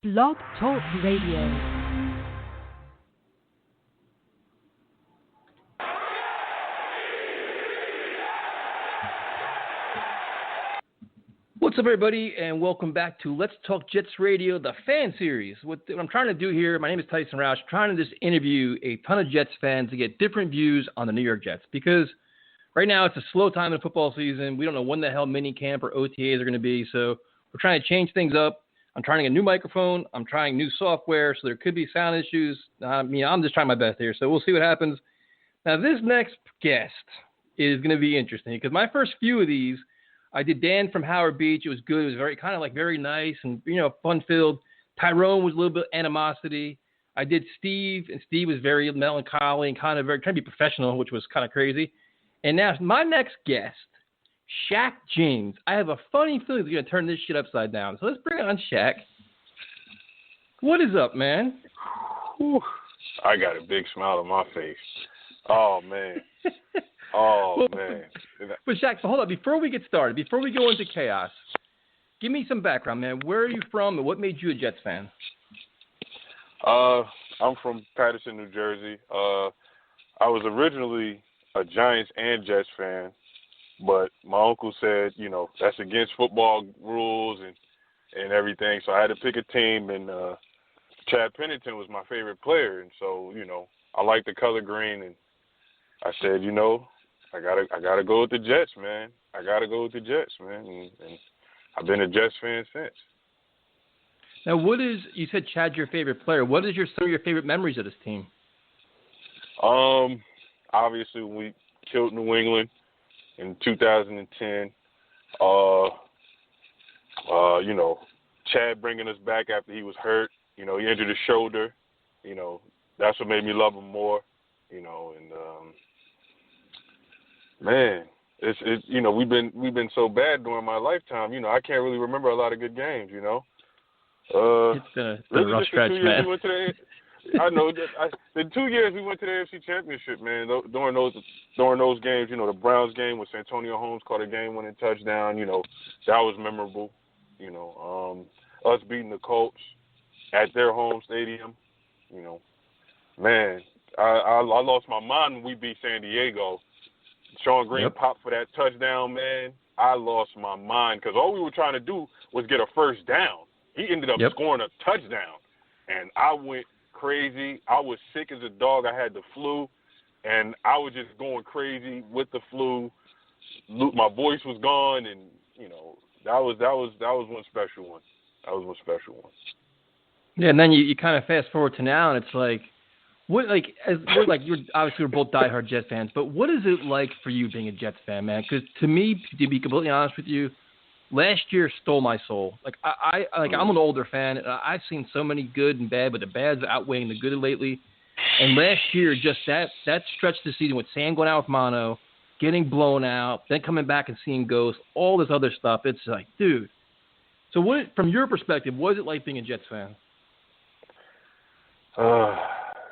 Blog Talk Radio. What's up, everybody, and welcome back to Let's Talk Jets Radio, the fan series. What I'm trying to do here, my name is Tyson Roush, trying to just interview a ton of Jets fans to get different views on the New York Jets, because right now it's a slow time in the football season. We don't know when the hell minicamp or OTAs are going to be, so we're trying to change things up. I'm trying a new microphone. I'm trying new software, so there could be sound issues. I'm just trying my best here, so we'll see what happens. Now, this next guest is going to be interesting, because my first few of these, I did Dan from Howard Beach. It was good. It was very nice and, fun-filled. Tyrone was a little bit animosity. I did Steve, and Steve was very melancholy and kind of very trying to be professional, which was kind of crazy. And now my next guest, Shaq James. I have a funny feeling he's going to turn this shit upside down. So let's bring on Shaq. What is up, man? Whew. I got a big smile on my face. Oh, man. Oh, man. But Shaq, so hold on. Before we get started, before we go into chaos, give me some background, man. Where are you from and what made you a Jets fan? I'm from Paterson, New Jersey. I was originally a Giants and Jets fan, but my uncle said, that's against football rules and everything, so I had to pick a team, and Chad Pennington was my favorite player, and so, I like the color green, and I said, I gotta go with the Jets, man. I gotta go with the Jets, man, and I've been a Jets fan since. Now, you said Chad's your favorite player. What is some of your favorite memories of this team? Obviously, we killed New England in 2010. Chad bringing us back after he was hurt. He injured his shoulder. That's what made me love him more. Man, we've been so bad during my lifetime. I can't really remember a lot of good games. It's been a rough stretch, man. I know that the 2 years we went to the AFC Championship, man. During those games, the Browns game with Santonio Holmes caught a game-winning touchdown. That was memorable. Us beating the Colts at their home stadium. Man, I lost my mind when we beat San Diego. Sean Green popped for that touchdown, man. I lost my mind because all we were trying to do was get a first down. He ended up scoring a touchdown, and I went crazy. I was sick as a dog. I had the flu, and I was just going crazy with the flu. My voice was gone, and that was one special one. That was one special one. Yeah, and then you kind of fast forward to now, and it's like, you're obviously we're both diehard Jets fans, but what is it like for you being a Jets fan, man? Because to me, to be completely honest with you, last year stole my soul. I'm an older fan, and I've seen so many good and bad, but the bad's outweighing the good lately. And last year, just that stretch of the season with Sam going out with mono, getting blown out, then coming back and seeing ghosts, all this other stuff. It's like, dude. So from your perspective, what is it like being a Jets fan?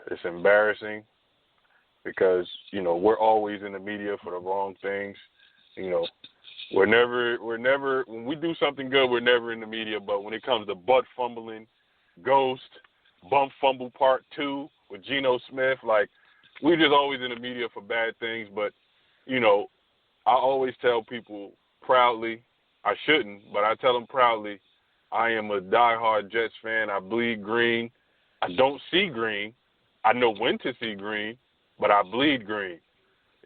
It's embarrassing because, we're always in the media for the wrong things. We're never, when we do something good, we're never in the media. But when it comes to butt fumbling, ghost, bump fumble part 2 with Geno Smith, we're just always in the media for bad things. But, I always tell people proudly, I shouldn't, but I tell them proudly, I am a diehard Jets fan. I bleed green. I don't see green. I know when to see green, but I bleed green.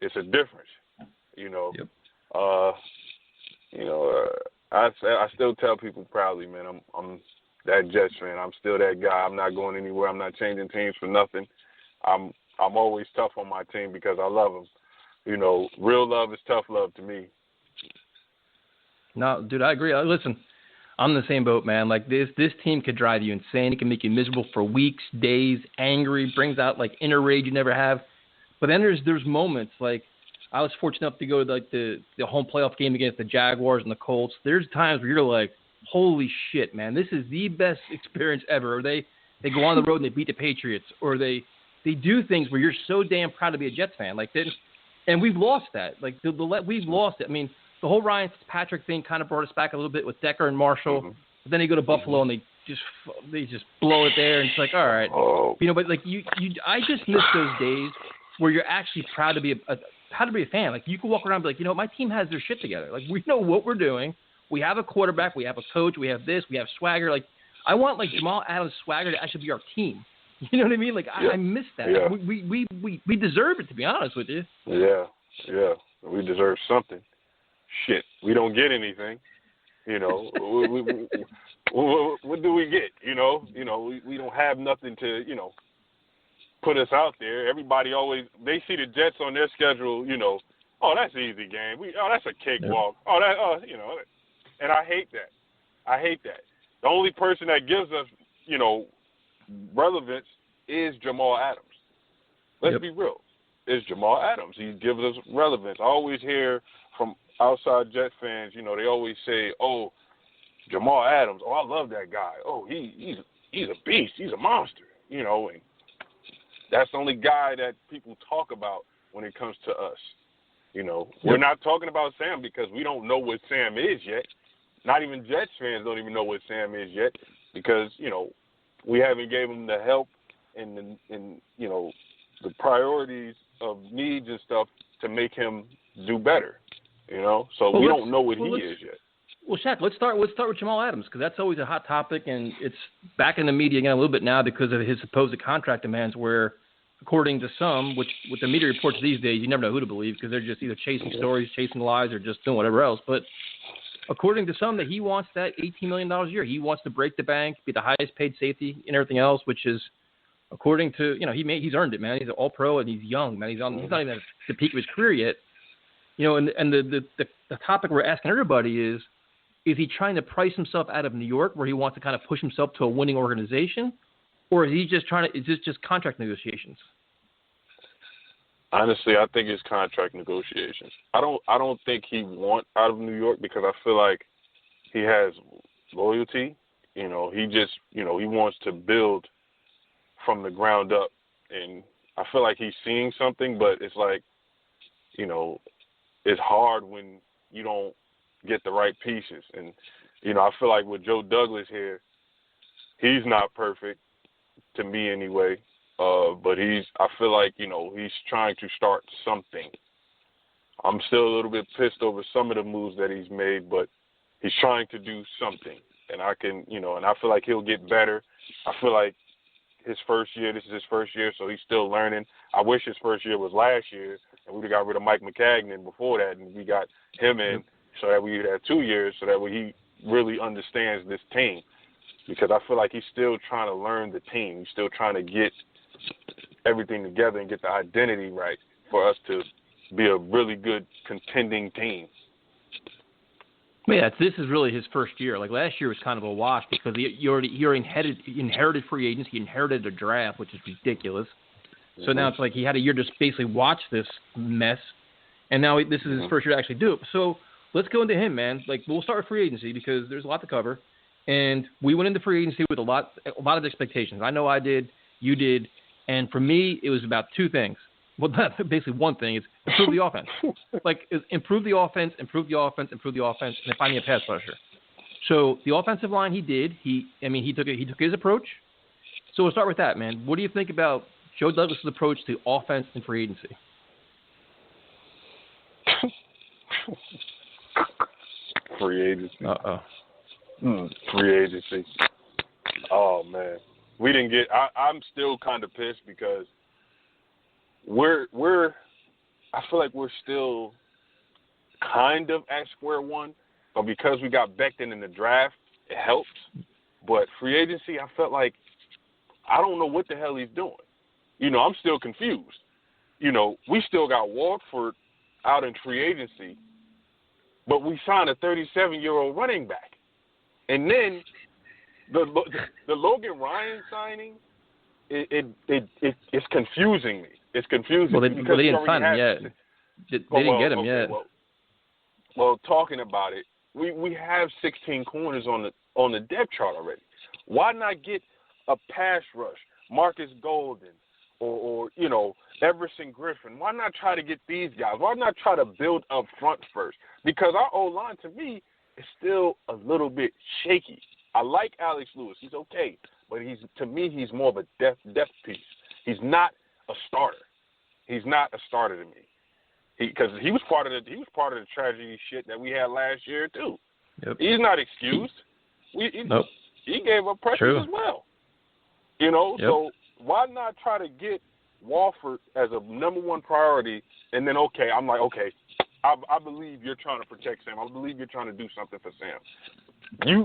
It's a difference, Yep. I still tell people proudly, man, I'm that Jets fan. I'm still that guy. I'm not going anywhere. I'm not changing teams for nothing. I'm always tough on my team because I love them. Real love is tough love to me. No, dude, I agree. Listen, I'm in the same boat, man. This team could drive you insane. It can make you miserable for weeks, days, angry, brings out inner rage you never have. But then there's moments I was fortunate enough to go to the home playoff game against the Jaguars and the Colts. There's times where you're like, holy shit, man, this is the best experience ever. Or they go on the road and they beat the Patriots, or they do things where you're so damn proud to be a Jets fan. And we've lost that. We've lost it. I mean, the whole Ryan Fitzpatrick thing kind of brought us back a little bit with Decker and Marshall. Mm-hmm. But then they go to Buffalo and they they just blow it there, and it's like, all right, but like I just miss those days where you're actually proud to be a fan. Like you can walk around and be like, my team has their shit together. Like we know what we're doing. We have a quarterback, we have a coach, we have this, we have swagger. Like I want like Jamal Adams' swagger to actually be our team. You know what I mean? Like I miss that. Yeah. We deserve it, to be honest with you. Yeah. We deserve something. Shit, we don't get anything. What do we get? We don't have nothing to put us out there. Everybody they see the Jets on their schedule. Oh, that's an easy game. That's a cakewalk. And I hate that. The only person that gives us relevance is Jamal Adams. Let's be real. It's Jamal Adams. He gives us relevance. I always hear from outside Jet fans, they always say, oh, Jamal Adams, oh, I love that guy. Oh, he's a beast. He's a monster. And that's the only guy that people talk about when it comes to us. We're not talking about Sam because we don't know what Sam is yet. Not even Jets fans don't even know what Sam is yet because, we haven't gave him the help and the priorities of needs and stuff to make him do better, So we don't know what he is yet. Well, Shaq, let's start with Jamal Adams because that's always a hot topic, and it's back in the media again a little bit now because of his supposed contract demands where, according to some, which with the media reports these days, you never know who to believe because they're just either chasing stories, chasing lies, or just doing whatever else. But according to some, that he wants that $18 million a year. He wants to break the bank, be the highest paid safety and everything else, which is, according to, he's earned it, man. He's an all-pro and he's young, man. He's not even at the peak of his career yet. And the topic we're asking everybody is he trying to price himself out of New York where he wants to kind of push himself to a winning organization? Or is he just is this just contract negotiations? Honestly, I think it's contract negotiations. I don't think he wants out of New York because I feel like he has loyalty. He just, he wants to build from the ground up. And I feel like he's seeing something, but it's like, it's hard when you don't get the right pieces. And, I feel like with Joe Douglas here, he's not perfect to me anyway. But I feel like, he's trying to start something. I'm still a little bit pissed over some of the moves that he's made, but he's trying to do something. And I can, and I feel like he'll get better. I feel like this is his first year, so he's still learning. I wish his first year was last year, and we would have got rid of Mike McCagnon before that, and we got him in so that we would have 2 years so that he really understands this team. Because I feel like he's still trying to learn the team. He's still trying to get everything together and get the identity right for us to be a really good contending team. Yeah, this is really his first year. Like last year was kind of a wash because he already inherited free agents. He inherited a draft, which is ridiculous. So now it's like he had a year to basically watch this mess, and now this is his first year to actually do it. So let's go into him, man. Like we'll start with free agency because there's a lot to cover, and we went into free agency with a lot of expectations. I know I did, you did, and for me it was about two things. Well, basically one thing is improve the offense. Improve the offense, and then finding a pass rusher. So the offensive line he did. He took his approach. So we'll start with that, man. What do you think about Joe Douglas' approach to offense and free agency? Free agency. Free agency. Oh man, we didn't get. I'm still kind of pissed because I feel like we're still kind of at square one, but because we got Becton in the draft, it helps. But free agency, I felt like I don't know what the hell he's doing. I'm still confused. We still got Walford out in free agency, but we signed a 37-year-old running back. And then the Logan Ryan signing, it's confusing me. It's confusing. Well, they didn't sign him yet. They didn't get him yet. Well, talking about it, we have 16 corners on the depth chart already. Why not get a pass rush, Marcus Golden, or Everson Griffin? Why not try to get these guys? Why not try to build up front first? Because our O-line, to me, is still a little bit shaky. I like Alex Lewis. He's okay, but to me he's more of a depth piece. He's not a starter. He's not a starter to me. Because he was part of the tragedy shit that we had last year too. Yep. He's not excused. Nope. He gave up pressure as well. You know, so why not try to get Walford as a number one priority, and then I'm like, I believe you're trying to protect Sam. I believe you're trying to do something for Sam.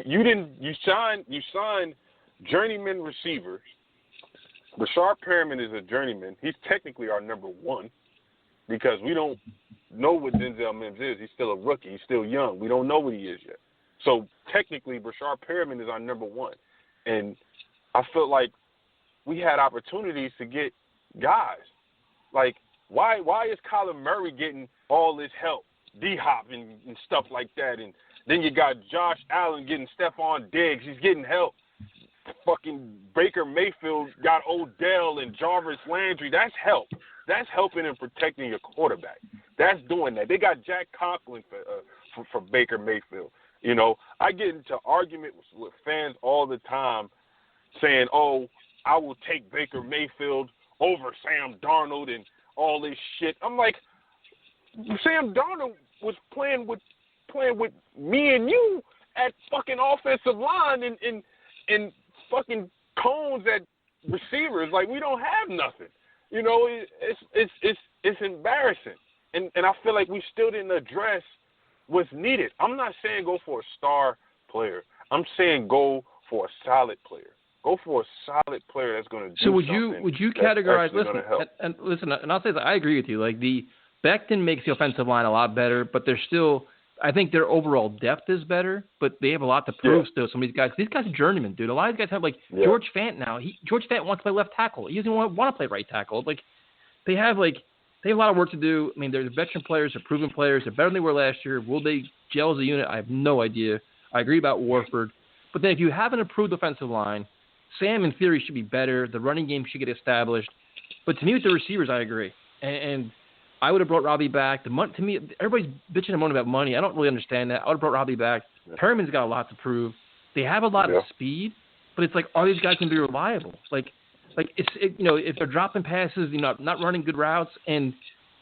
You signed journeyman receivers. Rashard Perriman is a journeyman. He's technically our number one because we don't know what Denzel Mims is. He's still a rookie. He's still young. We don't know what he is yet. So technically, Rashard Perriman is our number one. And I felt like we had opportunities to get guys. Like, why is Kyler Murray getting all this help, D-Hop and stuff like that? And then you got Josh Allen getting Stephon Diggs. He's getting help. Fucking Baker Mayfield got Odell and Jarvis Landry. That's help. That's helping and protecting your quarterback. That's doing that. They got Jack Conklin for Baker Mayfield. You know, I get into arguments with fans all the time saying, I will take Baker Mayfield over Sam Darnold and all this shit. I'm like, Sam Darnold was playing with me and you at fucking offensive line and fucking cones at receivers. Like, we don't have nothing. You know, it's embarrassing. And I feel like we still didn't address what's needed. I'm not saying go for a star player. I'm saying go for a solid player. Go for a solid player that's going to do something. So would you categorize? Listen, and I'll say that I agree with you. Like, the Becton makes the offensive line a lot better, but they're still. I think their overall depth is better, but they have a lot to prove still. Some of these guys are journeymen, dude. A lot of these guys have George Fant now. George Fant wants to play left tackle. He doesn't want to play right tackle. Like, they have a lot of work to do. I mean, they're veteran players, they're proven players, they're better than they were last year. Will they gel as a unit? I have no idea. I agree about Warford, but then if you have an improved offensive line, Sam in theory should be better. The running game should get established. But to me, with the receivers, I agree. And I would have brought Robbie back. To me, everybody's bitching and moaning about money. I don't really understand that. I would have brought Robbie back. Yeah. Perriman's got a lot to prove. They have a lot of speed, but it's like, are these guys going to be reliable? If they're dropping passes, not running good routes. And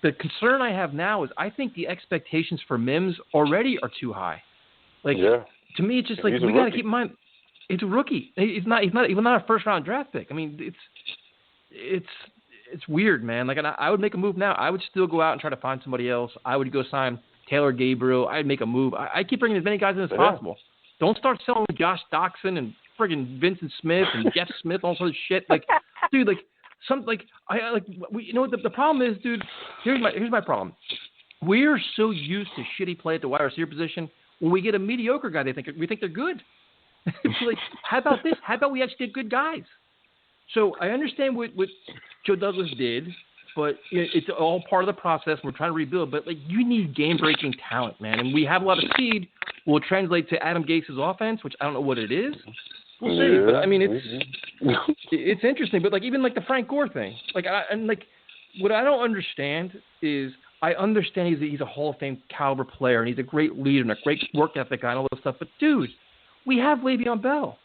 the concern I have now is I think the expectations for Mims already are too high. To me, it's just we got to keep in mind, it's a rookie. He's not a first round draft pick. I mean, it's weird, man. Like, I would make a move now. I would still go out and try to find somebody else. I would go sign Taylor Gabriel. I'd make a move. I keep bringing as many guys in as possible. Don't start selling Josh Doxson and friggin' Vincent Smith and Jeff Smith, all sorts of shit. Like, dude, the problem is, dude. Here's my problem. We're so used to shitty play at the wide receiver position. When we get a mediocre guy, we think they're good. Like, how about this? How about we actually get good guys? So I understand what Joe Douglas did, but it's all part of the process. We're trying to rebuild, but you need game-breaking talent, man. And we have a lot of speed. Will it translate to Adam Gase's offense, which I don't know what it is. We'll see. But I mean, it's interesting. But even the Frank Gore thing, what I don't understand is I understand he's a Hall of Fame caliber player and he's a great leader and a great work ethic guy and all this stuff. But dude, we have Le'Veon Bell.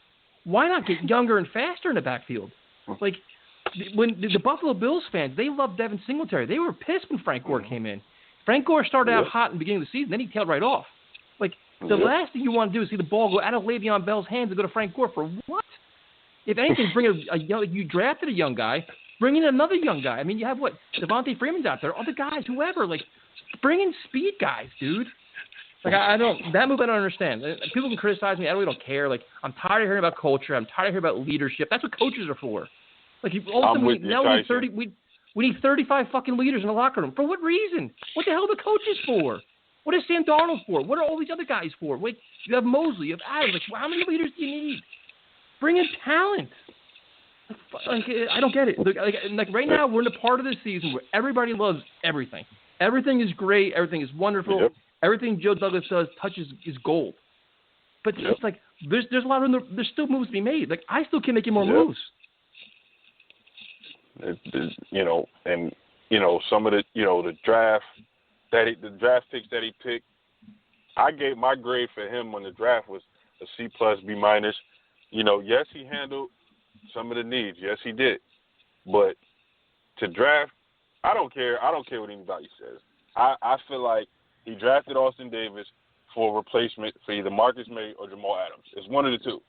Why not get younger and faster in the backfield? When the Buffalo Bills fans, they loved Devin Singletary. They were pissed when Frank Gore came in. Frank Gore started out hot in the beginning of the season, then he tailed right off. The last thing you want to do is see the ball go out of Le'Veon Bell's hands and go to Frank Gore for what? If anything, you drafted a young guy, bring in another young guy. I mean, you have Devontae Freeman's out there, other guys, whoever. Bring in speed guys, dude. That move I don't understand. People can criticize me. I really don't care. I'm tired of hearing about culture. I'm tired of hearing about leadership. That's what coaches are for. We need 35 fucking leaders in the locker room. For what reason? What the hell are the coaches for? What is Sam Darnold for? What are all these other guys for? You have Mosley, you have Adams. How many leaders do you need? Bring in talent. I don't get it. Right now, we're in a part of the season where everybody loves everything. Everything is great. Everything is wonderful. Yep. Everything Joe Douglas does touches is gold. But it's there's a lot of there's still moves to be made. I still can make more moves. Some of the draft picks that he picked, I gave my grade for him when the draft was a C plus, B minus. You know, yes, he handled some of the needs. Yes, he did. But to draft, I don't care. I don't care what anybody says. I feel like he drafted Austin Davis for a replacement for either Marcus May or Jamal Adams. It's one of the two.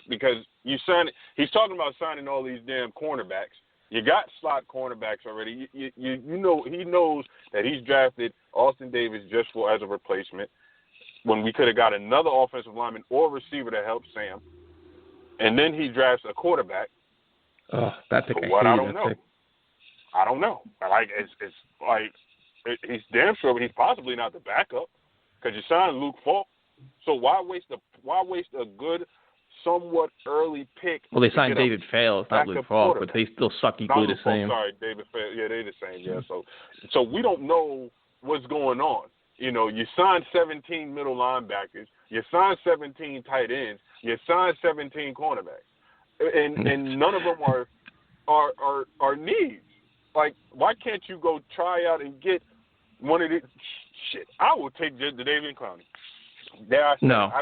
Because you sign it. He's talking about signing all these damn cornerbacks. You got slot cornerbacks already. You know he knows that he's drafted Austin Davis just as a replacement when we could have got another offensive lineman or receiver to help Sam. And then he drafts a quarterback. Oh, that pick! What I don't know. I don't know. Like it's like he's damn sure, but he's possibly not the backup because you signed Luke Falk. So why waste a good, somewhat early pick? Well, they signed David Fales, not Luke Falk, but they still suck equally the same. Sorry, David Fales. Yeah, they're the same. Yeah, so we don't know what's going on. You know, you signed 17 middle linebackers, you signed 17 tight ends, you signed 17 cornerbacks, and none of them are needs. Like, why can't you go try out and get one of these? Shit, I will take the David Clowney. I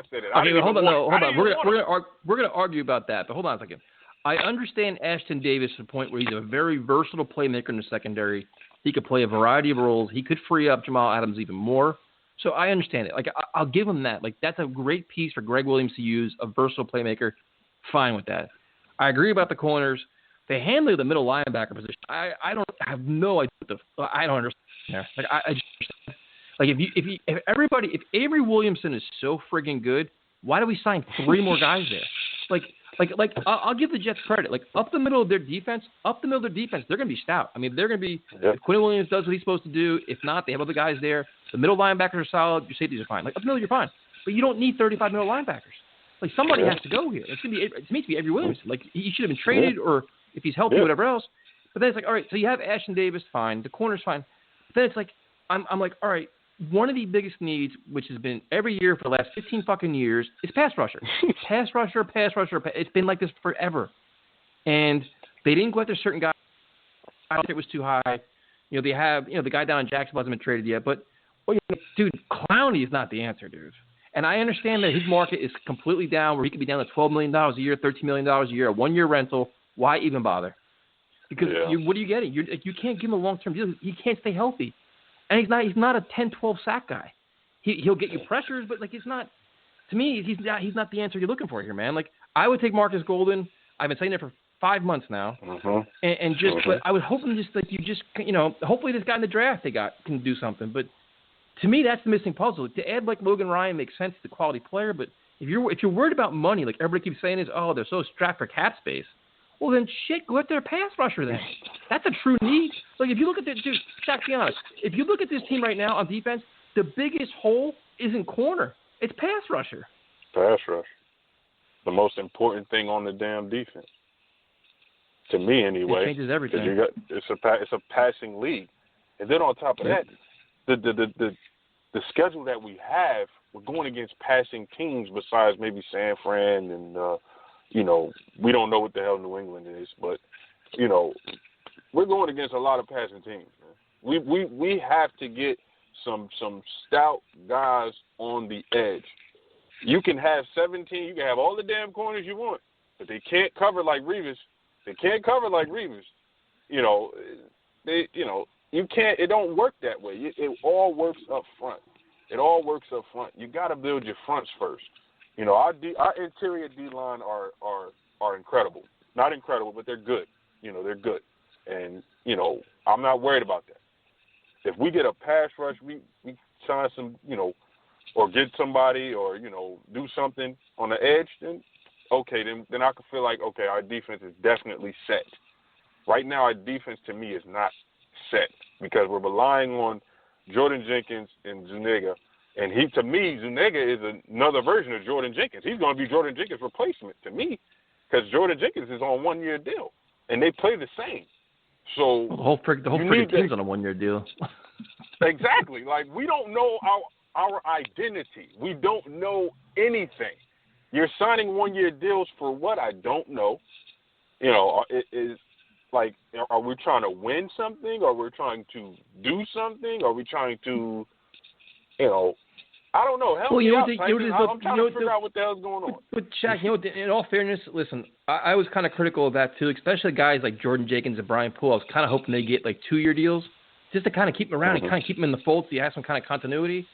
said it. Okay, hold on. We're gonna argue about that, but hold on a second. I understand Ashton Davis to the point where he's a very versatile playmaker in the secondary. He could play a variety of roles. He could free up Jamal Adams even more. So I understand it. Like, I'll give him that. Like, that's a great piece for Greg Williams to use, a versatile playmaker. Fine with that. I agree about the corners. They handle the middle linebacker position. I have no idea I don't understand there. Like, I just understand. Like, if Avery Williamson is so friggin' good, why do we sign 3 more guys there? Like I'll give the Jets credit. Like, up the middle of their defense, they're going to be stout. I mean, they're going to be if Quinn Williams does what he's supposed to do. If not, they have other guys there. The middle linebackers are solid. Your safeties are fine. Like, up the middle, you're fine. But you don't need 35 middle linebackers. Like, somebody has to go here. It's going to be, to me, to be Avery Williamson. Like, he should have been traded, or if he's healthy, whatever else. But then it's like, all right, so you have Ashton Davis, fine. The corner's fine. But then it's like, I'm like, all right, one of the biggest needs, which has been every year for the last 15 fucking years, is pass rusher. Pass rusher. It's been like this forever. And they didn't go after certain guys. I thought it was too high. You know, they have, the guy down in Jacksonville hasn't been traded yet. But, dude, Clowney is not the answer, dude. And I understand that his market is completely down, where he could be down to $12 million a year, $13 million a year, a 1-year rental. Why even bother? Because what are you getting? You can't give him a long-term deal. He can't stay healthy. And he's not a 10-12 sack guy. He'll get you pressures, but like, it's not. To me, he's not the answer you're looking for here, man. Like, I would take Marcus Golden. I've been saying it for 5 months now, but I would hope hopefully this guy in the draft they got can do something. But to me, that's the missing puzzle. To add like Logan Ryan makes sense. He's a quality player, but if you're worried about money, like everybody keeps saying, they're so strapped for cap space. Well, then shit, go after a pass rusher then. That's a true need. Like, if you look at Shaq, be honest. If you look at this team right now on defense, the biggest hole isn't corner. It's pass rusher. Pass rush. The most important thing on the damn defense. To me, anyway. It changes everything. It's a passing league. And then on top of that, the schedule that we have, we're going against passing teams besides maybe San Fran and we don't know what the hell New England is, but we're going against a lot of passing teams. Man. We have to get some stout guys on the edge. You can have 17, you can have all the damn corners you want, but they can't cover like Revis. You can't. It don't work that way. It all works up front. You got to build your fronts first. Our interior D-line are incredible. Not incredible, but they're good. They're good. And, I'm not worried about that. If we get a pass rush, we sign some, or get somebody or, do something on the edge, then okay, then I can feel like, okay, our defense is definitely set. Right now, our defense, to me, is not set because we're relying on Jordan Jenkins and Zuniga. And to me, Zuniga is another version of Jordan Jenkins. He's going to be Jordan Jenkins' replacement to me because Jordan Jenkins is on a 1-year deal, and they play the same. So the whole freaking team's on a 1-year deal. Exactly. Like, we don't know our identity. We don't know anything. You're signing 1-year deals for what? I don't know. It is like, are we trying to win something? Are we trying to do something? Are we trying to, I don't know. Help me out, Tyson. I'm trying to figure out what the hell's going on. But Shaq, in all fairness, listen, I was kind of critical of that too, especially guys like Jordan Jenkins and Brian Poole. I was kind of hoping they get like 2-year deals just to kind of keep them around and kind of keep them in the fold so you have some kind of continuity.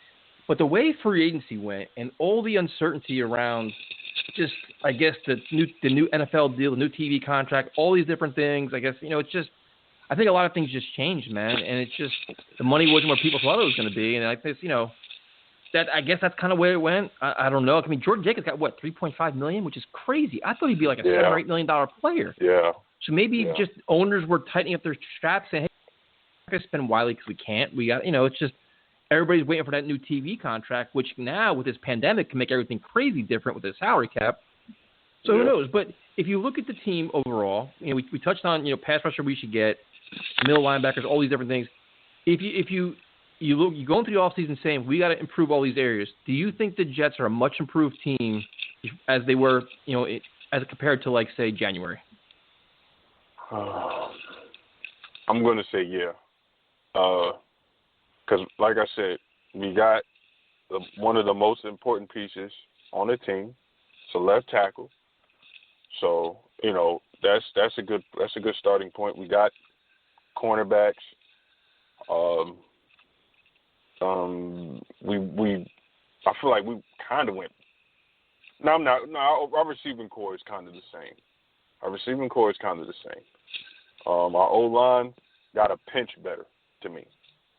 But the way free agency went and all the uncertainty around just, I guess, the new NFL deal, the new TV contract, all these different things, I guess, it's just, I think a lot of things just changed, man. And it's just, the money wasn't where people thought it was going to be. And I think, that I guess that's kind of where it went. I don't know. I mean, Jordan Jenkins got, what, $3.5 million, which is crazy. I thought he'd be like a $7 or $8 million player. Yeah. So maybe just owners were tightening up their straps saying, hey, we're not going to spend widely because we can't. We got, it's just everybody's waiting for that new TV contract, which now with this pandemic can make everything crazy different with the salary cap. So who knows? But if you look at the team overall, we touched on, pass rusher we should get, middle linebackers, all these different things. If you go into the offseason saying we got to improve all these areas, do you think the Jets are a much improved team as they were, as compared to, like, say, January? I'm going to say yeah. Because, like I said, we got one of the most important pieces on the team. It's a left tackle. So, that's a good starting point. We got cornerbacks. I feel like we kind of went. No, I'm not. No, our receiving core is kind of the same. Our O-line got a pinch better to me.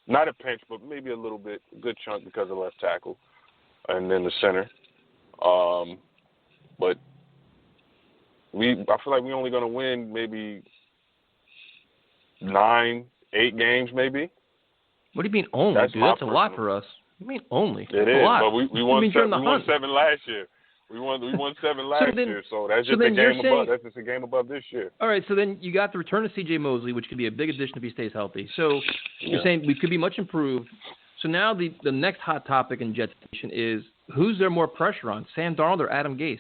Not a pinch, but maybe a little bit, a good chunk because of left tackle, and then the center. But I feel like we're only going to win maybe 9, 8 games, maybe. What do you mean only, dude? That's a lot for us. What do you mean only? It is, but we won 7 last year. We won 7 last year, so that's just a game above. That's just a game above this year. All right, so then you got the return of C.J. Mosley, which could be a big addition if he stays healthy. So you're saying we could be much improved. So now the next hot topic in Jets Nation is who's there more pressure on, Sam Darnold or Adam Gase?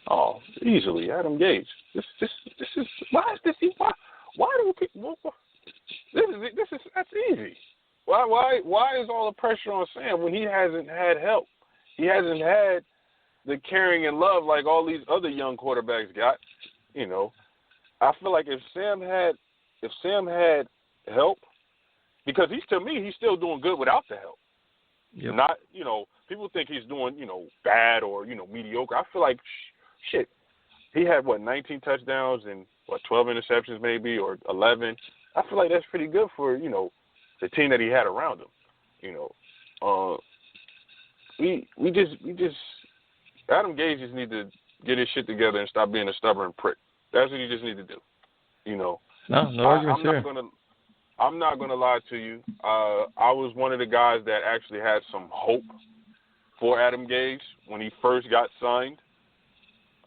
Oh, easily Adam Gase. This is why is this? Why do people? This is that's easy. Why is all the pressure on Sam when he hasn't had help? He hasn't had the caring and love like all these other young quarterbacks got. I feel like if Sam had help, because he's still doing good without the help. Yep. Not, people think he's doing, bad or, mediocre. I feel like, shit, he had, 19 touchdowns and, 12 interceptions maybe or 11. I feel like that's pretty good for, the team that he had around him. We just Adam Gase just need to get his shit together and stop being a stubborn prick. That's what you just need to do. No arguments here. I'm not gonna lie to you. I was one of the guys that actually had some hope for Adam Gase when he first got signed.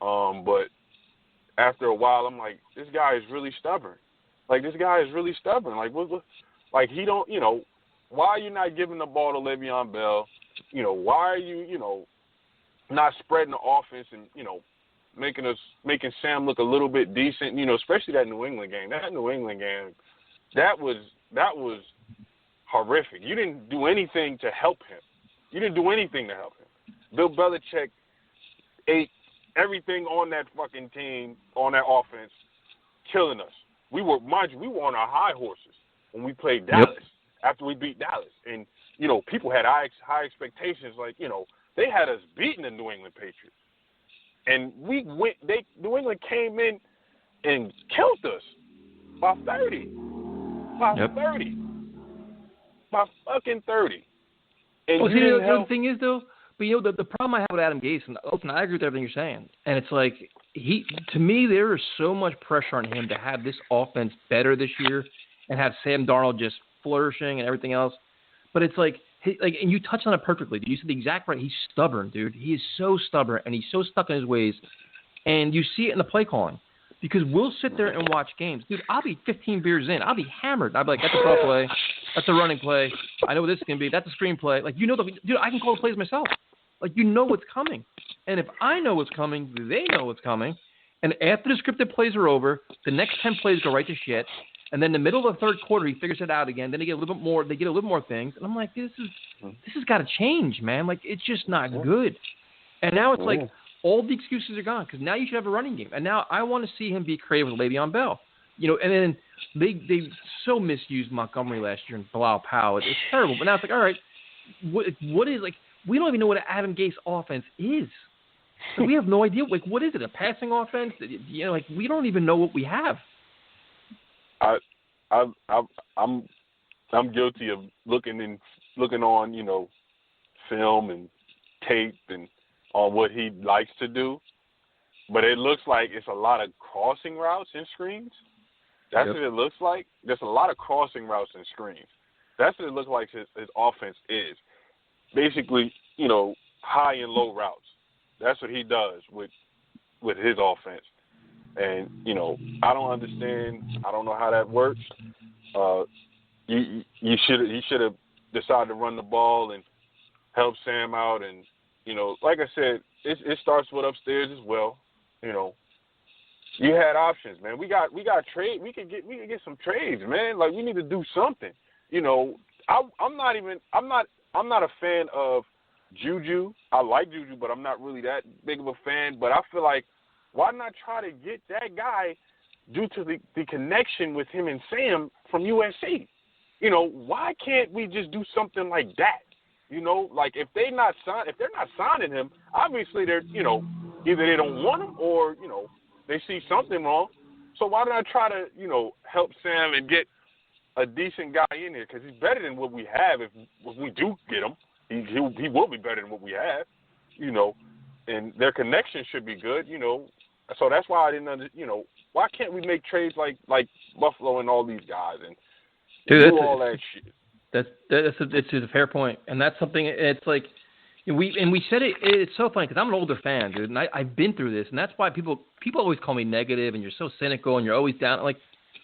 But after a while, I'm like, this guy is really stubborn. Like what he don't, why are you not giving the ball to Le'Veon Bell? Why are you, not spreading the offense and, making Sam look a little bit decent, especially that New England game. That New England game, that was horrific. You didn't do anything to help him. Bill Belichick ate everything on that fucking team, on that offense, killing us. We were on our high horses when we played Dallas after we beat Dallas. And, people had high expectations. Like, they had us beating the New England Patriots. And New England came in and killed us by 30. By 30. By fucking 30. And the thing is, though, but the problem I have with Adam Gase, and listen, I agree with everything you're saying, and it's like to me there is so much pressure on him to have this offense better this year and have Sam Darnold just flourishing and everything else. But it's like, and you touched on it perfectly. You said the exact right. He's stubborn, dude. He is so stubborn, and he's so stuck in his ways. And you see it in the play calling. Because we'll sit there and watch games. Dude, I'll be 15 beers in. I'll be hammered. I'll be like, that's a throw play. That's a running play. I know what this is going to be. That's a screenplay. Like, dude, I can call the plays myself. Like, what's coming. And if I know what's coming, they know what's coming. And after the scripted plays are over, the next 10 plays go right to shit. And then in the middle of the third quarter, he figures it out again. Then they get a little bit more. They get a little more things, and I'm like, this has got to change, man. Like, it's just not good. And now it's like all the excuses are gone because now you should have a running game. And now I want to see him be creative with Le'Veon Bell. You know, and then they so misused Montgomery last year and Bilal Powell. It's terrible. But now it's like, all right, what is, like, we don't even know what an Adam Gase offense is. So we have no idea. Like, what is it? A passing offense? You know, like, we don't even know what we have. I'm guilty of looking on, you know, film and tape and on what he likes to do, but it looks like it's a lot of crossing routes and screens. That's what it looks like. There's a lot of crossing routes and screens. That's what it looks like his offense is. Basically, you know, high and low routes. That's what he does with his offense. And, you know, I don't understand. I don't know how that works. He should have decided to run the ball and help Sam out. And, you know, like I said, it starts with upstairs as well. You know, you had options, man. We got trade. We can get some trades, man. Like, we need to do something. You know, I'm not a fan of Juju. I like Juju, but I'm not really that big of a fan. But I feel like, why not try to get that guy due to the connection with him and Sam from USC? You know, why can't we just do something like that? You know, like, if they're not signing him, obviously they're, you know, either they don't want him or, you know, they see something wrong. So why don't I try to, you know, help Sam and get a decent guy in here? Because he's better than what we have. If we do get him, he will be better than what we have, you know, and their connection should be good, you know. So that's why I didn't you know, why can't we make trades like Buffalo and all these guys and do all that shit? It's a fair point, and that's something. It's like we said it. It's so funny because I'm an older fan, dude, and I've been through this, and that's why people always call me negative, and you're so cynical, and you're always down. Like,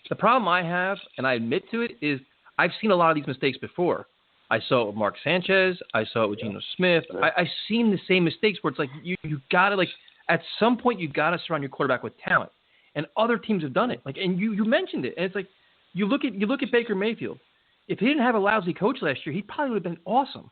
the problem I have, and I admit to it, is I've seen a lot of these mistakes before. I saw it with Mark Sanchez. I saw it with Geno Smith. Yeah. I've seen the same mistakes where it's like you gotta, like, at some point you gotta surround your quarterback with talent, and other teams have done it. Like, and you mentioned it, and it's like you look at Baker Mayfield. If he didn't have a lousy coach last year, he probably would have been awesome.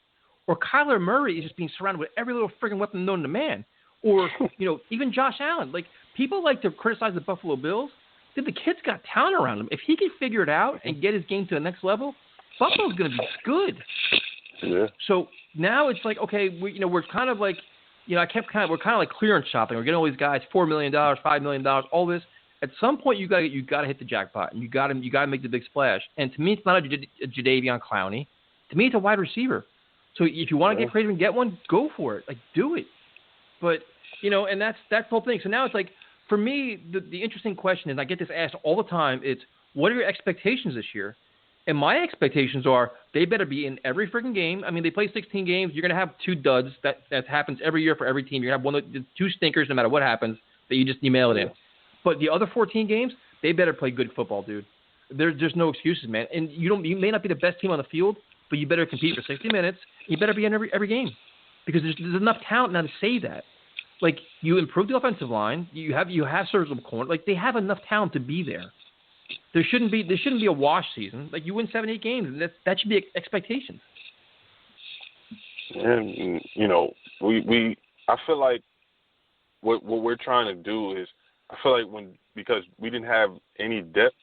Or Kyler Murray is just being surrounded with every little friggin' weapon known to man. Or, you know, even Josh Allen. Like, people like to criticize the Buffalo Bills. Dude, the kid's got talent around him. If he can figure it out and get his game to the next level, Buffalo's going to be good. Yeah. So now it's like, okay, we're kind of like, you know, we're kind of like clearance shopping. We're getting all these guys $4 million, $5 million, all this. At some point, you got to hit the jackpot, and you got to make the big splash. And to me, it's not a Jadeveon Clowney. To me, it's a wide receiver. So if you want to get creative and get one, go for it. Like, do it. But, you know, and that's the whole thing. So now it's like, for me, the interesting question, and I get this asked all the time, it's, what are your expectations this year? And my expectations are they better be in every freaking game. I mean, they play 16 games. You're going to have 2 duds. That happens every year for every team. You're going to have 2 stinkers no matter what happens that you mail it in. But the other 14 games, they better play good football, dude. There's no excuses, man. And you may not be the best team on the field, but you better compete for 60 minutes. You better be in every game because there's enough talent now to say that. Like, you improve the offensive line, you have serviceable corner. Like, they have enough talent to be there. There shouldn't be a wash season. Like, you win 7-8 games, and that should be expectations. And, you know, I feel like what we're trying to do is, I feel like because we didn't have any depth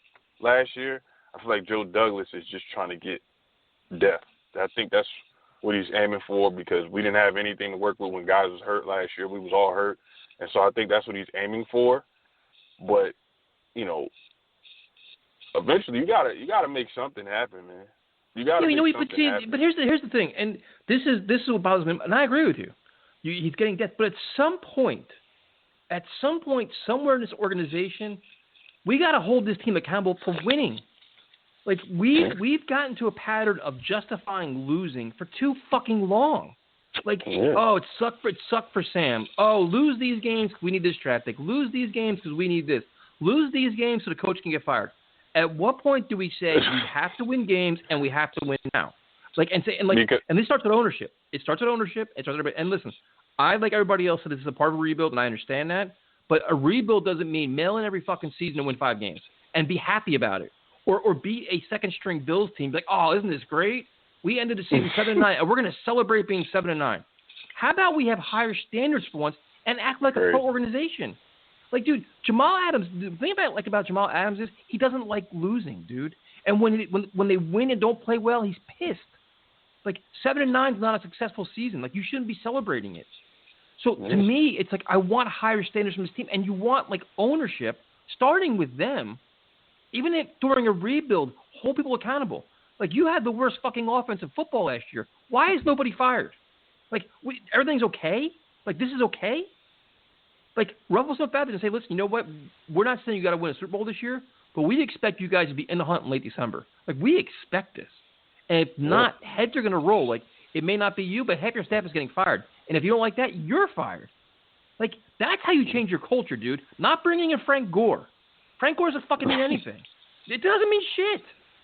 last year, I feel like Joe Douglas is just trying to get depth. I think that's what he's aiming for because we didn't have anything to work with when guys was hurt last year. We was all hurt. And so I think that's what he's aiming for. But, you know, eventually you gotta make something happen, man. You gotta make something happen. But here's the thing, and this is what bothers me, and I agree with you. He's getting depth, but at some point, somewhere in this organization, we got to hold this team accountable for winning. Like, we've gotten to a pattern of justifying losing for too fucking long. Like, oh, it sucked for Sam. Oh, lose these games because we need this draft pick. Lose these games because we need this. Lose these games so the coach can get fired. At what point do we say we have to win games and we have to win now? Like, and this starts with ownership. It starts with ownership. And listen, I, like everybody else, said this is a part of a rebuild, and I understand that. But a rebuild doesn't mean mail in every fucking season and win 5 games and be happy about it. or beat a second-string Bills team. Like, oh, isn't this great? We ended the season 7-9, and we're going to celebrate being 7-9. How about we have higher standards for once and act like a pro organization? Like, dude, Jamal Adams. The thing about Jamal Adams is he doesn't like losing, dude. And when they win and don't play well, he's pissed. Like 7-9 is not a successful season. Like you shouldn't be celebrating it. So to me, it's like I want higher standards from this team, and you want like ownership starting with them. Even if during a rebuild, hold people accountable. Like you had the worst fucking offense in football last year. Why is nobody fired? Like everything's okay. Like this is okay. Like ruffle some feathers and say, listen, you know what? We're not saying you got to win a Super Bowl this year, but we expect you guys to be in the hunt in late December. Like we expect this. And if not, heads are going to roll. Like, it may not be you, but half your staff is getting fired. And if you don't like that, you're fired. Like, that's how you change your culture, dude. Not bringing in Frank Gore. Frank Gore doesn't fucking mean anything. It doesn't mean shit.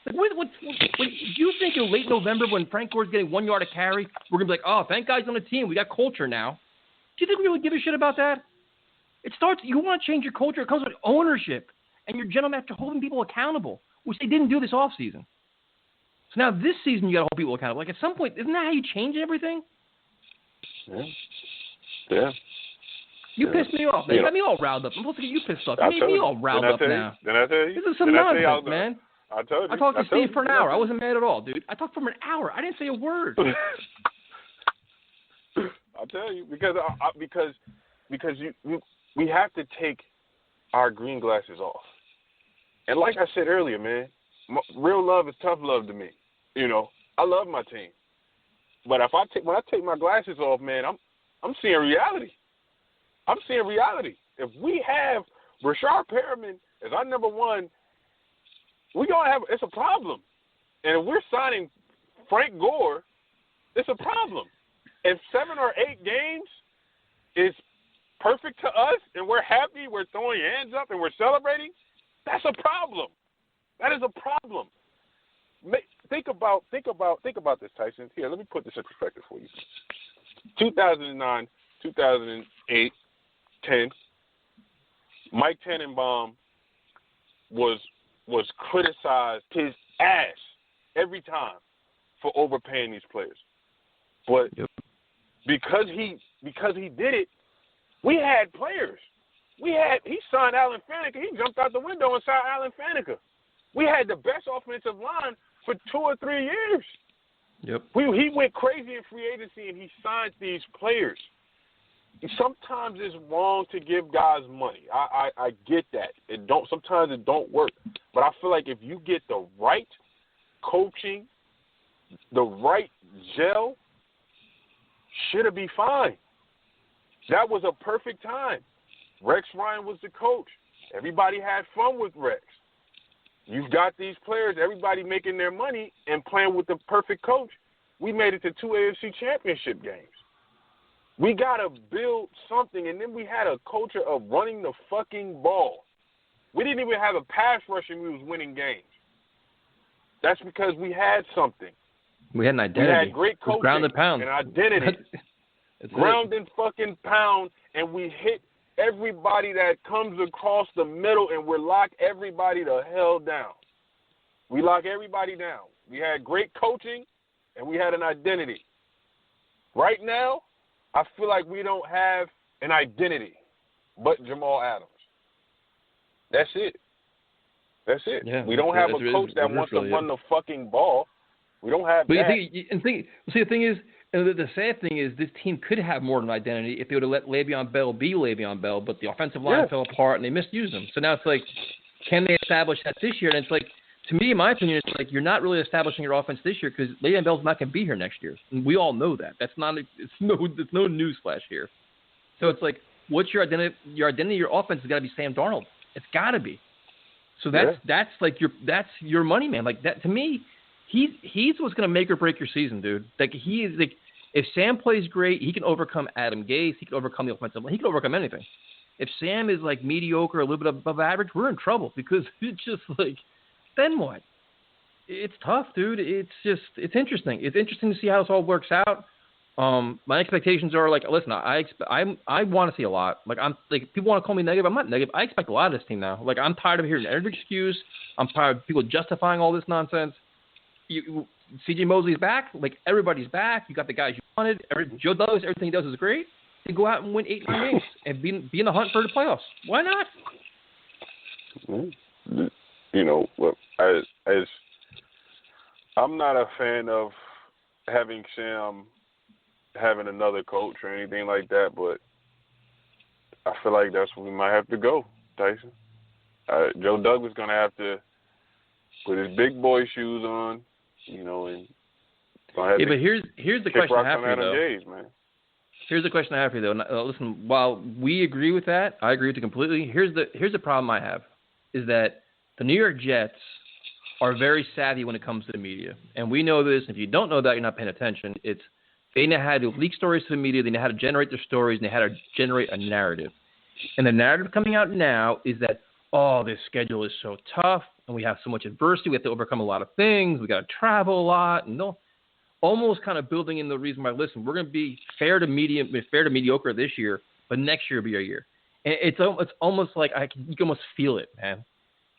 Like, what do you think in late November when Frank Gore's getting 1 yard a carry, we're going to be like, oh, thank God he's on the team. We got culture now. Do you think we really give a shit about that? It starts, you want to change your culture. It comes with ownership and your general manager holding people accountable, which they didn't do this offseason. So now this season you got to hold people accountable. Like at some point, isn't that how you change everything? Yeah. You pissed me off. Man. You got me all riled up. I'm supposed to get you pissed off. You made me all riled up now. Then I tell you. This is some nonsense, man. I told you. I talked to Steve for an hour. I wasn't mad at all, dude. I talked for him an hour. I didn't say a word. I'll tell you because we have to take our green glasses off. And like I said earlier, man, real love is tough love to me. You know, I love my team, but when I take my glasses off, man, I'm seeing reality. I'm seeing reality. If we have Rashard Perriman as our number one, it's a problem. And if we're signing Frank Gore, it's a problem. If 7 or 8 games is perfect to us and we're happy, we're throwing hands up and we're celebrating, that's a problem. That is a problem. Think about this, Tyson. Here, let me put this in perspective for you. 2009, 2008, 10. Mike Tannenbaum was criticized his ass every time for overpaying these players. But because he did it, we had players. He signed Alan Faneca. He jumped out the window and signed Alan Faneca. We had the best offensive line for 2 or 3 years. Yep. He went crazy in free agency and he signed these players. Sometimes it's wrong to give guys money. I get that. Sometimes it don't work. But I feel like if you get the right coaching, the right gel, shit'll be fine. That was a perfect time. Rex Ryan was the coach. Everybody had fun with Rex. You've got these players, everybody making their money and playing with the perfect coach. We made it to 2 AFC championship games. We got to build something, and then we had a culture of running the fucking ball. We didn't even have a pass rush and we was winning games. That's because we had something. We had an identity. We had great coaching ground and pound. an identity. Ground and fucking pound, and we hit everybody that comes across the middle, and we lock everybody the hell down. We lock everybody down. We had great coaching, and we had an identity. Right now, I feel like we don't have an identity but Jamal Adams. That's it. Yeah, we don't have a coach that wants to run the fucking ball. We don't have that. The thing is, the sad thing is this team could have more of an identity if they would have let Le'Veon Bell be Le'Veon Bell, but the offensive line fell apart and they misused him. So now it's like, can they establish that this year? And it's like, to me, in my opinion, it's like you're not really establishing your offense this year because Le'Veon Bell's not going to be here next year. And we all know that. It's no newsflash here. So it's like, what's your identity? Your offense has got to be Sam Darnold. It's got to be. So that's your money, man. Like that to me, he's what's going to make or break your season, dude. Like he is like, if Sam plays great, he can overcome Adam Gase. He can overcome the offensive line. He can overcome anything. If Sam is like mediocre, a little bit above average, we're in trouble because it's just like, then what? It's tough, dude. It's interesting. It's interesting to see how this all works out. My expectations are like, listen, I want to see a lot. Like people want to call me negative. I'm not negative. I expect a lot of this team now. Like I'm tired of hearing every excuse. I'm tired of people justifying all this nonsense. CJ Mosley's back. Like everybody's back. You got the guys you wanted. Joe Douglas, everything he does is great. They go out and win 8, 9 games and be in the hunt for the playoffs. Why not? You know, I'm not a fan of having Sam having another coach or anything like that, but I feel like that's where we might have to go, Tyson. Joe Douglas going to have to put his big boy shoes on, you know, and but here's the question I have for you, though. Gaze, man. Here's the question I have for you, though. Listen, while we agree with that, I agree with it completely. Here's the problem I have, is that the New York Jets are very savvy when it comes to the media. And we know this. If you don't know that, you're not paying attention. They know how to leak stories to the media. They know how to generate their stories. And they know how to generate a narrative. And the narrative coming out now is that, this schedule is so tough, and we have so much adversity. We have to overcome a lot of things. We got to travel a lot. And almost kind of building in the reason why, listen, we're going to be fair to mediocre this year, but next year will be our year. And it's almost like you can almost feel it, man.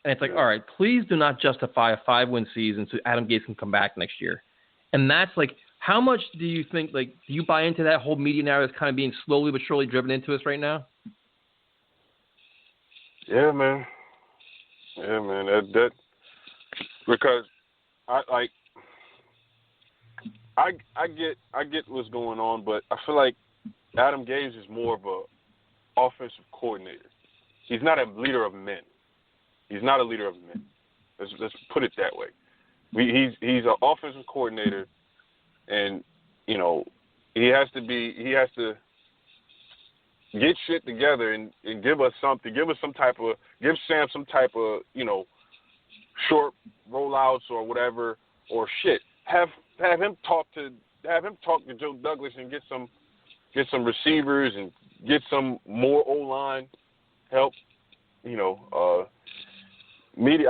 And it's like, all right, please do not justify a 5-win season so Adam Gase can come back next year. And that's like, how much do you think, like, do you buy into that whole media narrative that's kind of being slowly but surely driven into us right now? Yeah, man. That because I get what's going on, but I feel like Adam Gase is more of a offensive coordinator. He's not a leader of men. Let's put it that way. He's an offensive coordinator, and you know he has to get shit together and give us something. Give Sam some type of short rollouts or whatever or shit. Have him talk to Joe Douglas and get some receivers and get some more O-line help. Media.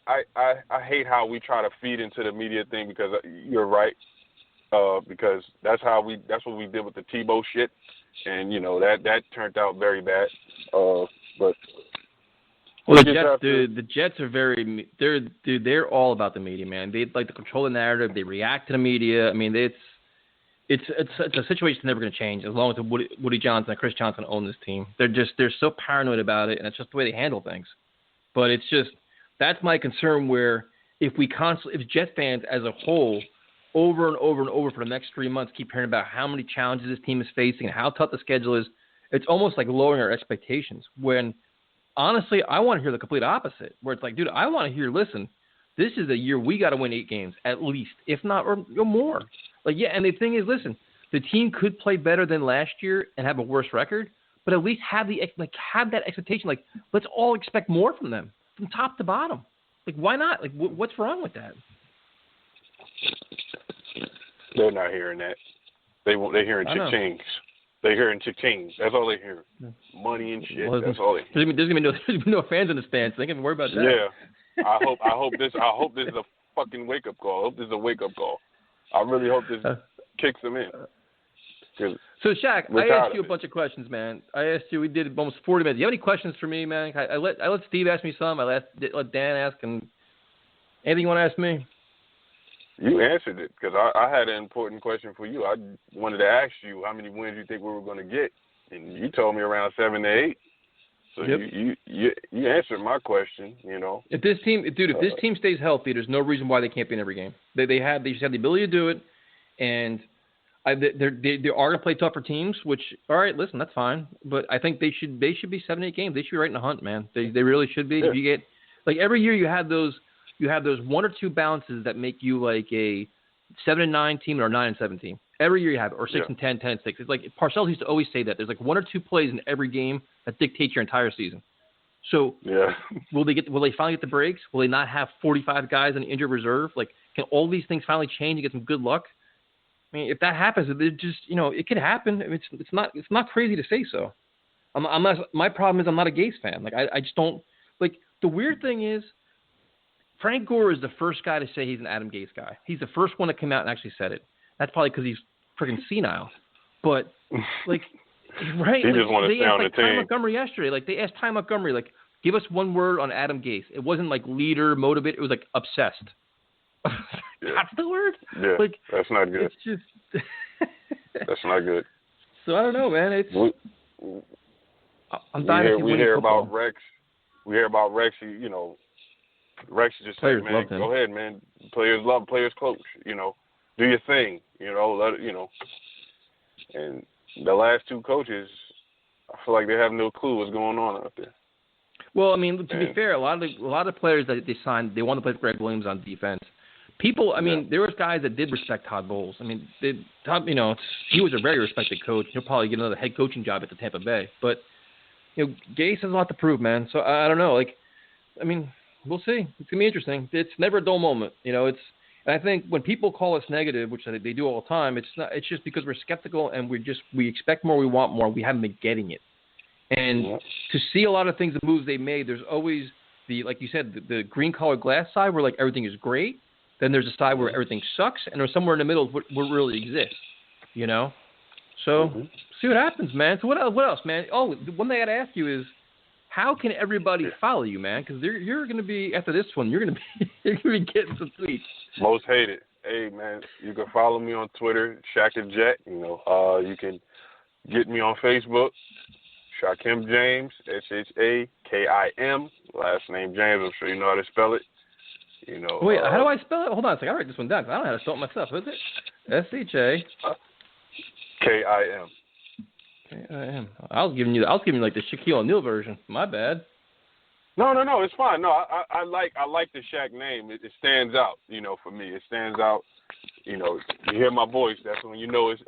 I hate how we try to feed into the media thing because you're right. Because that's what we did with the Tebow shit, and that turned out very bad. But the Jets are they're all about the media, man. They like to control the narrative. They react to the media. I mean, it's a situation that's never going to change as long as Woody Johnson and Chris Johnson own this team. They're so paranoid about it, and it's just the way they handle things. But it's just that's my concern. Where if Jet fans as a whole over and over and over for the next 3 months keep hearing about how many challenges this team is facing and how tough the schedule is, it's almost like lowering our expectations. When honestly, I want to hear the complete opposite, where it's like, dude, I want to hear, listen, this is a year we got to win 8 games at least, if not or more. Like, yeah, and the thing is, listen, the team could play better than last year and have a worse record, but at least have that expectation. Like, let's all expect more from them, from top to bottom. Like, why not? Like, what's wrong with that? They're not hearing that. They're hearing cha-chings. They're hearing cha-chings. That's all they hear. Money and shit. Well, that's all they hear. There's gonna be no fans in the stands. They can worry about that. Yeah. I hope this is a fucking wake up call. I hope this is a wake up call. I really hope this kicks them in. So Shaq, I asked you a bunch of questions, man. We did almost 40 minutes. Do you have any questions for me, man? I let Steve ask me some. I let Dan ask, and anything you want to ask me? You answered it because I had an important question for you. I wanted to ask you how many wins you think we were going to get, and you told me around 7 to 8. So yep. you answered my question. If this team stays healthy, there's no reason why they can't be in every game. They just have the ability to do it, and they are going to play tougher teams. Which, all right, listen, that's fine. But I think they should be 7 8 games. They should be right in the hunt, man. They really should be. Yeah. If you get every year you have those 1 or 2 bounces that make you like a 7-9 team or a 9-7 team. Every year you have it, or 6-10, 10-6. It's like Parcells used to always say that there's like 1 or 2 plays in every game that dictate your entire season. So will they finally get the breaks? Will they not have 45 guys in injured reserve? Like, can all these things finally change and get some good luck? I mean, if that happens, it just it could happen. I mean, it's not crazy to say so. I'm not. My problem is I'm not a Gase fan. Like I just don't like. The weird thing is, Frank Gore is the first guy to say he's an Adam Gase guy. He's the first one to come out and actually said it. That's probably because he's freaking senile. But, like, right? He like, just want to stay on the Ty team. Montgomery yesterday. Like, they asked Ty Montgomery, like, give us one word on Adam Gase. It wasn't, like, leader, motivated. It was, like, obsessed. That's the word? Yeah, like, that's not good. It's just... That's not good. So, I don't know, man. I'm dying to see we hear football. about Rex. We hear about Rex. You know, Rex just Players said, man, loved him. go ahead, man. Players love players coach. You know, do your thing. You know, let it, you know. And the last two coaches, I feel like they have no clue what's going on out there. Well, I mean, to be fair, a lot of players that they signed, they want to play with Greg Williams on defense. People, I mean, there was guys that did respect Todd Bowles. I mean, Todd, you know, he was a very respected coach. He'll probably get another head coaching job at the Tampa Bay. But, you know, Gase has a lot to prove, man. So I don't know. Like, I mean, we'll see. It's gonna be interesting. It's never a dull moment. You know, and I think when people call us negative, which they do all the time, it's not. It's just because we're skeptical and we expect more, we want more. We haven't been getting it. And to see a lot of things, the moves they made, there's always like you said, the green colored glass side where like everything is great. Then there's a side where everything sucks, and there's somewhere in the middle what really exists, you know? So, see what happens, man. So what else, man? Oh, the one thing I got to ask you is, how can everybody follow you, man? Because you're going to be, after this one, you're going to be getting some tweets. Most hated. Hey, man, you can follow me on Twitter, Shaq and Jet. You know, you can get me on Facebook, Shakim James, Shakim, last name James. I'm sure you know how to spell it. You know, wait, how do I spell it? Hold on a second. I'll write this one down because I don't know how to spell it myself. Is it SHAKIM? KIM. I was giving you like the Shaquille O'Neal version. My bad. No, it's fine. No, I like the Shaq name. It stands out. You know, for me, it stands out. You know, you hear my voice. That's when you know it's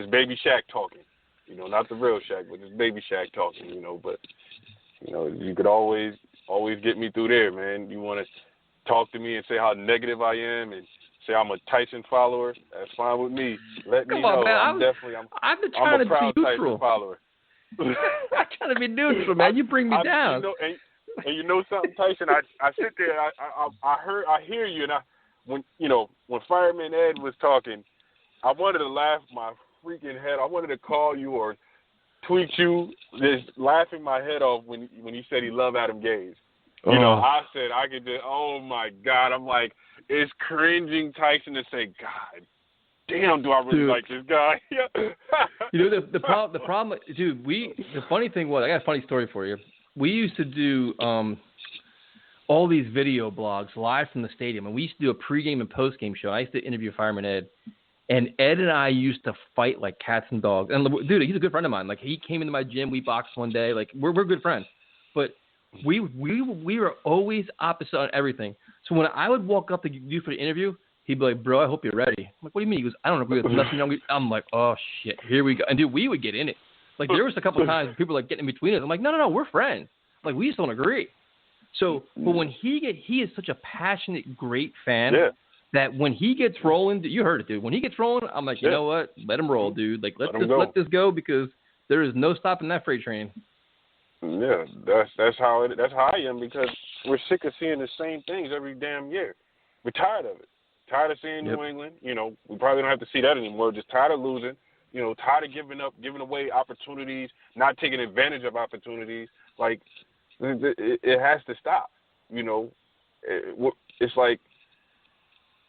baby Shaq talking. You know, not the real Shaq, but it's baby Shaq talking. You know, but you know, you could always get me through there, man. You want to talk to me and say how negative I am and say I'm a Tyson follower, that's fine with me. Let me know. Man. I'm been trying a proud to be neutral. Tyson follower. I'm trying to be neutral, man. You bring me down. You know, and you know something, Tyson? I sit there, I hear you, and when Fireman Ed was talking, I wanted to laugh my freaking head. I wanted to call you or tweet you, just laughing my head off when you said he loved Adam Gase. You know, I said I could just, oh my God, I'm like, it's cringing Tyson to say, God damn, do I really like this guy? You know, the problem, dude, the funny thing was, I got a funny story for you. We used to do all these video blogs live from the stadium, and we used to do a pregame and postgame show. I used to interview Fireman Ed, and Ed and I used to fight like cats and dogs. And dude, he's a good friend of mine. Like, he came into my gym, we boxed one day. Like, we're good friends. But we were always opposite on everything. So when I would walk up to you for the interview, he'd be like, bro, I hope you're ready. I'm like, what do you mean? He goes, I don't agree with nothing. I'm like, oh, shit, here we go. And, dude, we would get in it. Like, there was a couple of times people like getting in between us. I'm like, no, we're friends. Like, we just don't agree. So, but when he is such a passionate, great fan that when he gets rolling, you heard it, dude. When he gets rolling, I'm like, you know what? Let him roll, dude. Like, let this go because there is no stopping that freight train. Yeah, that's how I am because we're sick of seeing the same things every damn year. We're tired of it. Tired of seeing New England. You know, we probably don't have to see that anymore. Just tired of losing. You know, tired of giving away opportunities, not taking advantage of opportunities. Like, it has to stop. You know, it's like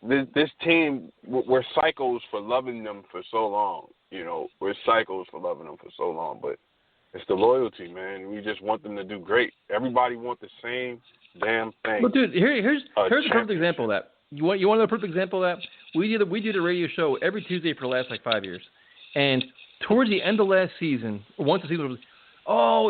this team. We're psychos for loving them for so long. You know, we're psychos for loving them for so long, but it's the loyalty, man. We just want them to do great. Everybody wants the same damn thing. But dude, here's a perfect example of that. You want to know a perfect example of that? We did a radio show every Tuesday for the last like 5 years, and towards the end of last season, or once the season was,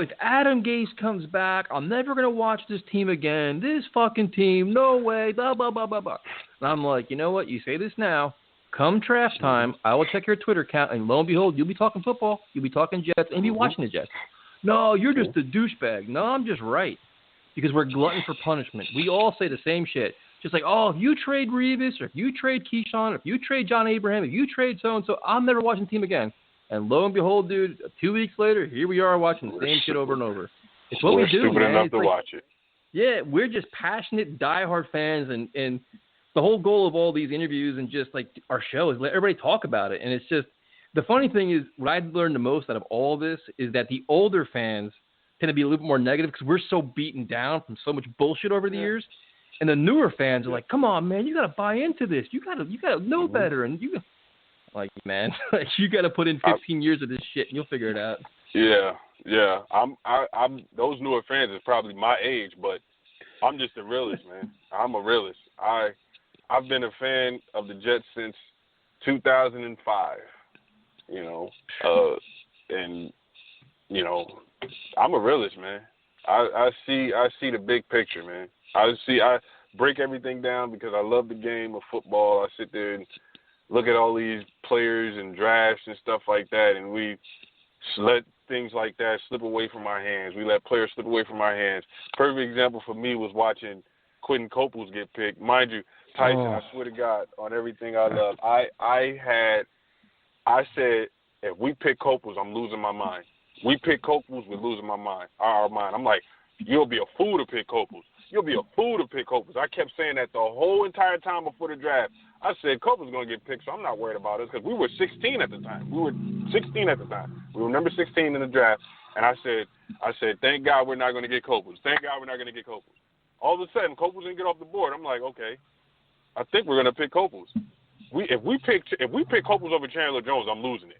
if Adam Gase comes back, I'm never gonna watch this team again. This fucking team, no way. Blah blah blah blah blah. And I'm like, you know what? You say this now. Come draft time, I will check your Twitter account, and lo and behold, you'll be talking football, you'll be talking Jets, and you'll be watching the Jets. No, you're just a douchebag. No, I'm just right. Because we're glutton for punishment. We all say the same shit. Just like, if you trade Revis, or if you trade Keyshawn, or if you trade John Abraham, if you trade so-and-so, I'm never watching the team again. And lo and behold, dude, 2 weeks later, here we are watching the same shit over and over. It's what we do, man. We're stupid enough to watch it. Yeah, we're just passionate, diehard fans, and the whole goal of all these interviews and just like our show is let everybody talk about it. And it's just, the funny thing is, what I learned the most out of all this is that the older fans tend to be a little bit more negative because we're so beaten down from so much bullshit over the years. And the newer fans are like, come on, man, you got to buy into this. You got to know better. And you like, man, like you got to put in 15 years of this shit and you'll figure it out. Yeah. I'm those newer fans is probably my age, but I'm just a realist, man. I'm a realist. I've been a fan of the Jets since 2005, and, I'm a realist, man. I see the big picture, man. I break everything down because I love the game of football. I sit there and look at all these players and drafts and stuff like that, and we let things like that slip away from our hands. We let players slip away from our hands. Perfect example for me was watching Quentin Coples get picked. Mind you, Tyson, I swear to God, on everything I love, I said, if we pick Coples, I'm losing my mind. We pick Coples, we're losing our mind. I'm like, you'll be a fool to pick Coples. You'll be a fool to pick Coples. I kept saying that the whole entire time before the draft. I said, Coples is going to get picked, so I'm not worried about it because we were 16 at the time. We were 16 at the time. We were number 16 in the draft. And I said, thank God we're not going to get Coples. Thank God we're not going to get Coples. All of a sudden, Coples didn't get off the board. I'm like, okay, I think we're going to pick Coples. If we pick Coples over Chandler Jones, I'm losing it.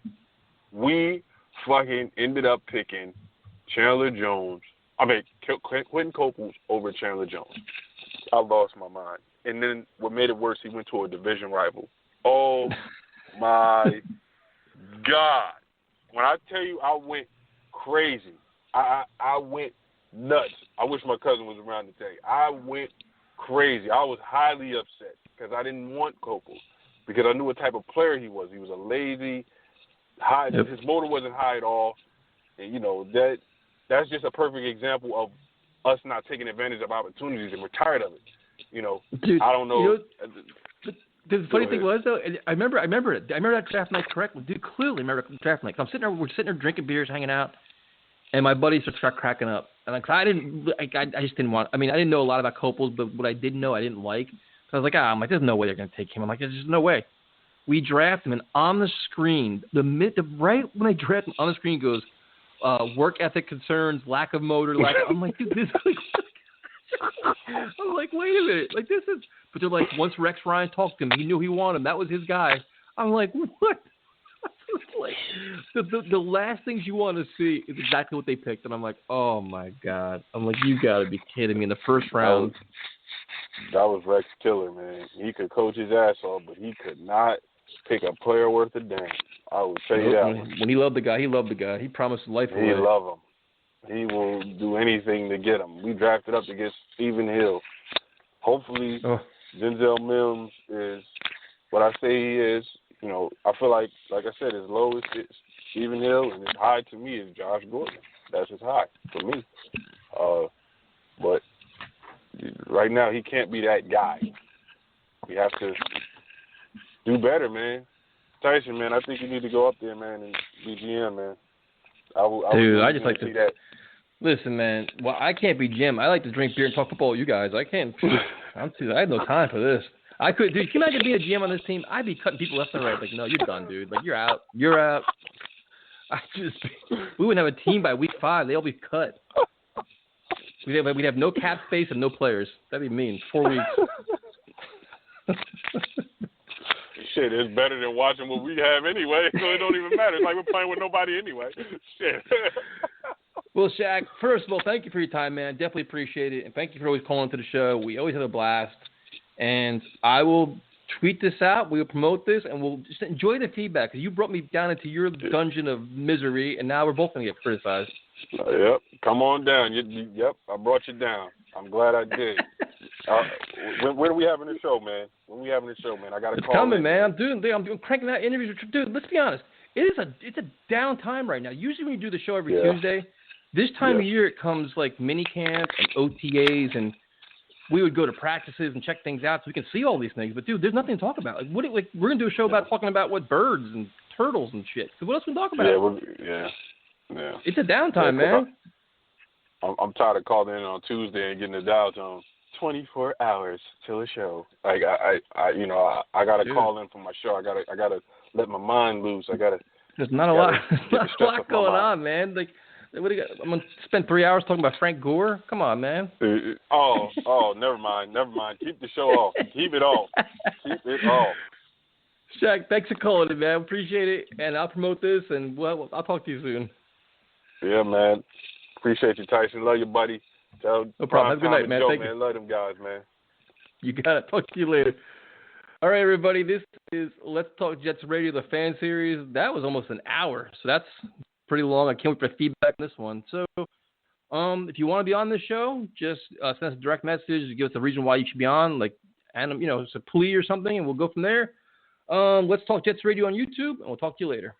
We fucking ended up picking Quentin Coples over Chandler Jones. I lost my mind. And then what made it worse, he went to a division rival. Oh, my God. When I tell you I went crazy, I went nuts. I wish my cousin was around to tell you. I went crazy. I was highly upset because I didn't want Coples because I knew what type of player he was. He was a lazy, high. Yep. His motor wasn't high at all. And, that's just a perfect example of us not taking advantage of opportunities, and we're tired of it. Dude, I don't know. The funny thing was, though, I remember it. I remember that draft night correctly. Dude, clearly remember that draft night. We're sitting there drinking beers, hanging out, and my buddies start cracking up. And I just didn't want. I mean, I didn't know a lot about Coples, but what I did know, I didn't like. So I was like, there's no way they're going to take him. I'm like, there's just no way. We draft him, and on the screen, right when I draft him, on the screen goes, work ethic concerns, lack of motor. I'm like, dude, this. I'm like, wait a minute, like this is. But they're like, once Rex Ryan talked to him, he knew he wanted him. That was his guy. I'm like, what? Like, the last things you want to see is exactly what they picked, and I'm like, oh my God. I'm like, you got to be kidding me! In the first round. That was Rex Killer, man. He could coach his ass off, but he could not pick a player worth a damn. I will tell you that one. When he loved the guy, he loved the guy. He promised life away. He love him. He will do anything to get him. We drafted up to get Stephen Hill. Hopefully, Denzel Mims is what I say he is. I feel like I said, his low is Stephen Hill, and his high to me is Josh Gordon. That's his high for me. But right now, he can't be that guy. We have to do better, man. Tyson, man, I think you need to go up there, man, and be GM, man. I just like to see that. Listen, man. Well, I can't be Jim. I like to drink beer and talk football with you guys. I can't. I have no time for this. I could, dude. Can you imagine being a GM on this team? I'd be cutting people left and right. Like, no, you're done, dude. Like, you're out. You're out. We wouldn't have a team by week 5. They'll be cut. We'd have no cap space and no players. That'd be mean. 4 weeks. Shit, it's better than watching what we have anyway, so it don't even matter. It's like we're playing with nobody anyway. Shit. Well, Shaq, first of all, thank you for your time, man. Definitely appreciate it. And thank you for always calling to the show. We always have a blast. And I will tweet this out. We'll promote this, and we'll just enjoy the feedback. Because you brought me down into your dungeon of misery, and now we're both going to get criticized. Yep. Come on down. Yep. I brought you down. I'm glad I did. When are we having the show, man? I got to call. It's coming, man. I'm cranking out interviews. Dude, let's be honest. It's a down time right now. Usually when you do the show every Tuesday, this time of year it comes like mini camps and OTAs, and we would go to practices and check things out so we can see all these things. But dude, there's nothing to talk about. Like, we're gonna do a show about talking about what birds and turtles and shit. So what else can we talk about? Yeah. It's a downtime, man. I'm tired of calling in on Tuesday and getting the Dow Jones 24 hours till a show. Like I gotta call in for my show. I gotta let my mind loose. There's not a lot. There's not a lot going on, man. Like, what do you got? I'm gonna spend 3 hours talking about Frank Gore. Come on, man. Never mind. Keep the show off. Keep it off. Keep it off. Shaq, thanks for calling it, man. Appreciate it, and I'll promote this, and well, I'll talk to you soon. Yeah, man. Appreciate you, Tyson. Love you, buddy. No problem. Have a good night, man. Joe, Thank man. you. Love them guys, man. You got it. Talk to you later. All right, everybody. This is Let's Talk Jets Radio, the fan series. That was almost an hour, so that's pretty long. I can't wait for feedback on this one. So, if you want to be on this show, just send us a direct message. Give us a reason why you should be on, like, and it's a plea or something, and we'll go from there. Let's Talk Jets Radio on YouTube, and we'll talk to you later.